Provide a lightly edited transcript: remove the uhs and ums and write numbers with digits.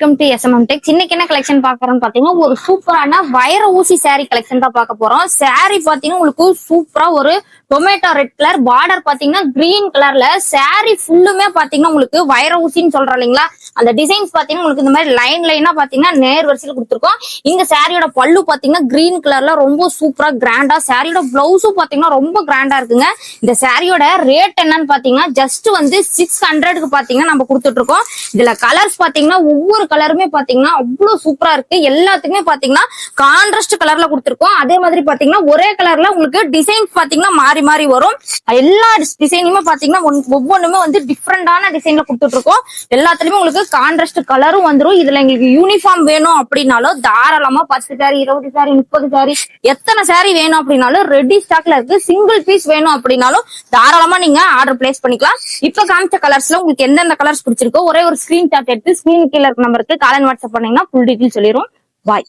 Welcome to SMM டெக்ஸ். இன்னைக்கு என்ன collection பாக்குறோம்னு பாத்தீங்கன்னா ஒரு சூப்பரான வைர ஊசி saree கலெக்ஷன் தான் பார்க்க போறோம். saree பாத்தீங்கன்னா உங்களுக்கு சூப்பரா ஒரு டொமேட்டோ ரெட் கலர் பார்டர் பாத்தீங்கன்னா கிரீன் கலர்ல saree ஃபுல்லுமே பாத்தீங்கன்னா உங்களுக்கு வைர ஊசின்னு சொல்றோம் இல்லைங்களா. அந்த டிசைன்ஸ் பாத்தீங்கன்னா உங்களுக்கு இந்த மாதிரி லைன் லைனா பாத்தீங்கன்னா நேர் வரிசையில கொடுத்துருக்கோம். இங்க சாரியோட பல்லு பாத்தீங்கன்னா கிரீன் கலர்ல ரொம்ப சூப்பரா கிராண்டா, சாரியோட பிளவுஸும் பாத்தீங்கன்னா ரொம்ப கிராண்டா இருக்குங்க. இந்த சாரியோட ரேட் என்னன்னு பாத்தீங்கன்னா ஜஸ்ட் வந்து 600க்கு பாத்தீங்கன்னா நம்ம கொடுத்துட்டு இருக்கோம். இதுல கலர்ஸ் பாத்தீங்கன்னா ஒவ்வொரு கலருமே பாத்தீங்கன்னா அவ்வளவு சூப்பரா இருக்கு. எல்லாத்துக்குமே பாத்தீங்கன்னா கான்ட்ராஸ்ட் கலர்ல கொடுத்துருக்கோம். அதே மாதிரி பாத்தீங்கன்னா ஒரே கலர்ல உங்களுக்கு டிசைன்ஸ் பாத்தீங்கன்னா மாறி மாறி வரும். எல்லா டிசைனுமே பாத்தீங்கன்னா ஒவ்வொன்றுமே வந்து டிஃப்ரெண்டான டிசைன்ல கொடுத்துட்டு இருக்கோம். எல்லாத்துலயுமே உங்களுக்கு கான்ட்ராஸ்ட் கலரும் வந்துடும். இதுல எங்களுக்கு யூனிஃபார்ம் வேணும் அப்படின்னாலும் தாராளமா 10 சாரி 20 சாரி 30 சாரி எத்தனை சாரி வேணும் அப்படின்னாலும் ரெடி ஸ்டாக்ல இருக்கு. சிங்கிள் பீஸ் வேணும் அப்படின்னாலும் தாராளமா நீங்க ஆர்டர் பிளேஸ் பண்ணிக்கலாம். இப்ப காமிச்ச கலர்ஸ்ல உங்களுக்கு எந்தெந்த கலர்ஸ் பிடிச்சிருக்கோ ஒரே ஒரு ஸ்கிரீன்ஷாட் எடுத்து ஸ்கிரீன் கீழ இருக்க நம்பருக்கு கால் அண்ட் வாட்ஸ்அப் பண்ணீங்கன்னா ஃபுல் டீடைல் சொல்லிரும். பாய்.